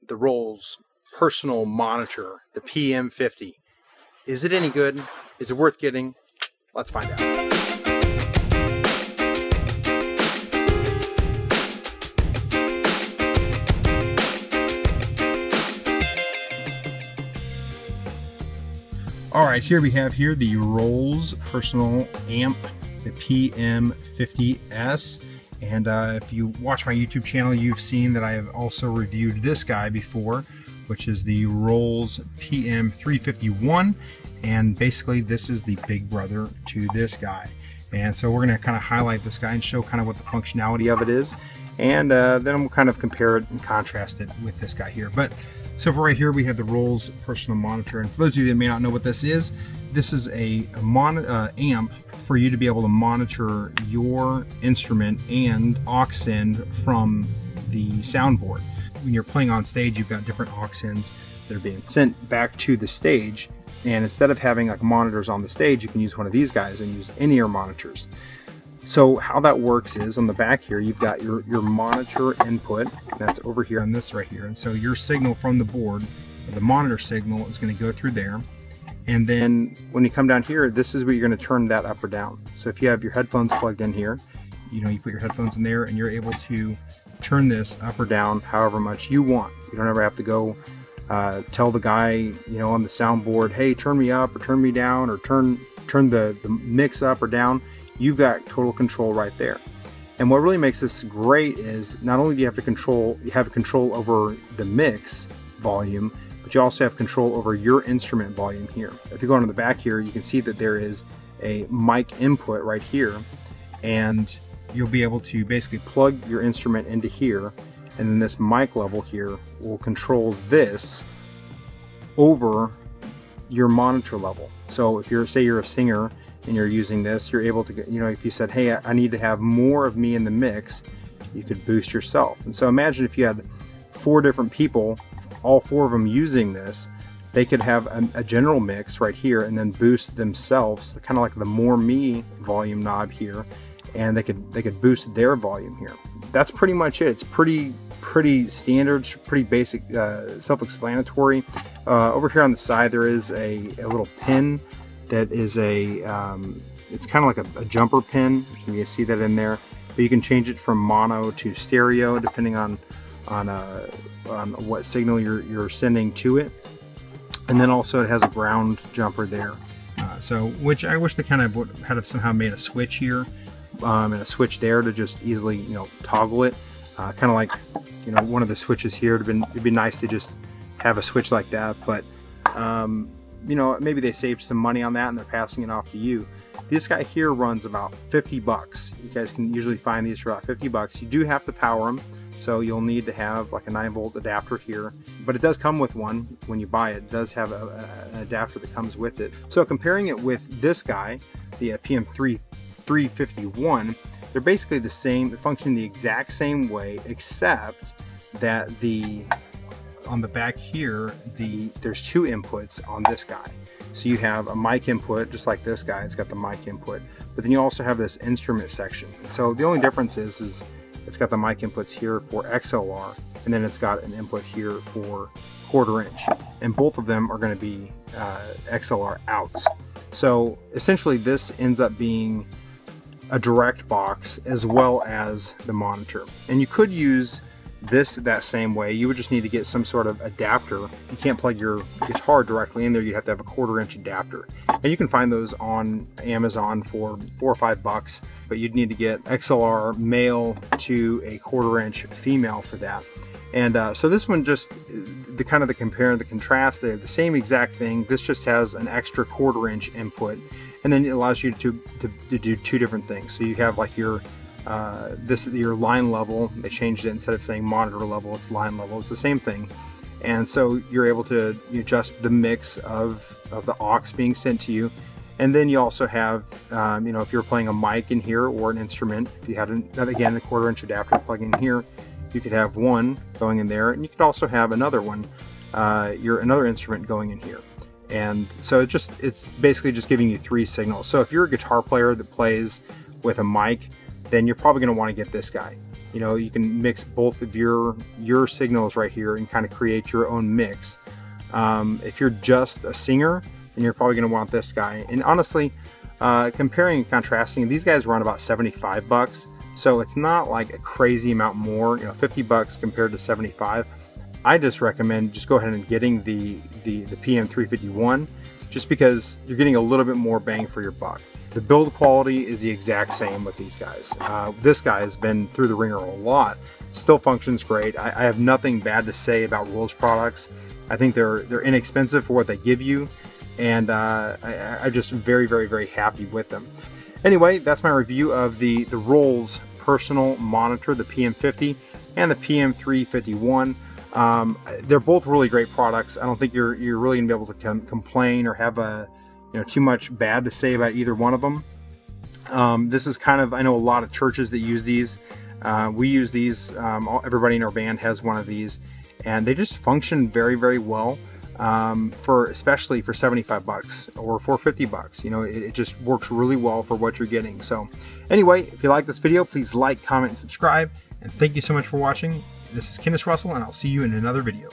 the Rolls personal monitor, the PM50. Is it any good? Is it worth getting? Let's find out. All right, here we have the Rolls personal amp, the PM50s. And if you watch my YouTube channel, you've seen that I have also reviewed this guy before, which is the Rolls PM351. And basically this is the big brother to this guy. And so we're gonna kind of highlight this guy and show kind of what the functionality of it is. And then we'll kind of compare it and contrast it with this guy here. But so for right here, we have the Rolls personal monitor. And for those of you that may not know what this is a amp for you to be able to monitor your instrument and aux in from the soundboard. When you're playing on stage, you've got different aux ins that are being sent back to the stage. And instead of having like monitors on the stage, you can use one of these guys and use in-ear monitors. So how that works is on the back here, you've got your monitor input. That's over here on this right here. And so your signal from the board, the monitor signal, is going to go through there. And then when you come down here, this is where you're going to turn that up or down. So if you have your headphones plugged in here, you put your headphones in there and you're able to turn this up or down however much you want. You don't ever have to go tell the guy, on the soundboard, hey, turn me up or turn me down, or turn the mix up or down. You've got total control right there. And what really makes this great is not only do you have control over the mix volume, but you also have control over your instrument volume here. If you go on the back here, you can see that there is a mic input right here, and you'll be able to basically plug your instrument into here, and then this mic level here will control this over your monitor level. So if say you're a singer and you're using this, you're able to get, if you said, hey, I need to have more of me in the mix, you could boost yourself. And so imagine if you had 4 different people, all 4 of them using this, they could have a general mix right here and then boost themselves, kind of like the more me volume knob here, and they could boost their volume here. That's pretty much it. It's pretty standard, pretty basic, self-explanatory. Over here on the side there is a little pin that is it's kind of like a jumper pin. You can see that in there, but you can change it from mono to stereo depending on what signal you're sending to it. And then also it has a ground jumper there. Which I wish they kind of would have somehow made a switch here and a switch there to just easily toggle it. Kind of like one of the switches here. It'd be nice to just have a switch like that, but maybe they saved some money on that and they're passing it off to you. This guy here runs about 50 bucks. You guys can usually find these for about 50 bucks. You do have to power them, so you'll need to have like a 9-volt adapter here, but it does come with one when you buy it. It does have an adapter that comes with it. So comparing it with this guy, the PM351, they're basically the same. They function the exact same way, except that on the back here, there's 2 inputs on this guy. So you have a mic input, just like this guy. It's got the mic input, but then you also have this instrument section. So the only difference is it's got the mic inputs here for XLR, and then it's got an input here for 1/4 inch, and both of them are going to be XLR outs. So essentially this ends up being a direct box as well as the monitor. And you could use this that same way. You would just need to get some sort of adapter. You can't plug your guitar directly in there. You'd have to have a 1/4 inch adapter, and you can find those on Amazon for $4 or $5, but you'd need to get XLR male to a 1/4 inch female for that. And so this one, just the compare and the contrast, they have the same exact thing. This just has an extra 1/4 inch input, and then it allows you to do 2 different things. So you have like your line level. They changed it. Instead of saying monitor level, it's line level. It's the same thing. And so you're able to adjust the mix of the aux being sent to you. And then you also have, if you're playing a mic in here or an instrument, if you had again a 1/4 inch adapter plug in here, you could have one going in there, and you could also have another one, another instrument going in here. And so it's basically just giving you 3 signals. So if you're a guitar player that plays with a mic, then you're probably going to want to get this guy. You know, you can mix both of your signals right here and kind of create your own mix. If you're just a singer, then you're probably going to want this guy. And honestly, comparing and contrasting, these guys run about 75 bucks. So it's not like a crazy amount more, you know, 50 bucks compared to 75. I just recommend just go ahead and getting the PM351, just because you're getting a little bit more bang for your buck. The build quality is the exact same with these guys. This guy has been through the ringer a lot, still functions great. I have nothing bad to say about Rolls products. I think they're inexpensive for what they give you, and I'm just very, very, very happy with them. Anyway, that's my review of the Rolls personal monitor, the PM50 and the PM351. They're both really great products. I don't think you're really gonna be able to complain or have too much bad to say about either one of them. This is kind of, I know a lot of churches that use these. We use these. Everybody in our band has one of these, and they just function very, very well. Especially for 75 bucks or for 50 bucks, you know, it just works really well for what you're getting. So anyway, if you like this video, please like, comment, and subscribe. And thank you so much for watching. This is Kennis Russell, and I'll see you in another video.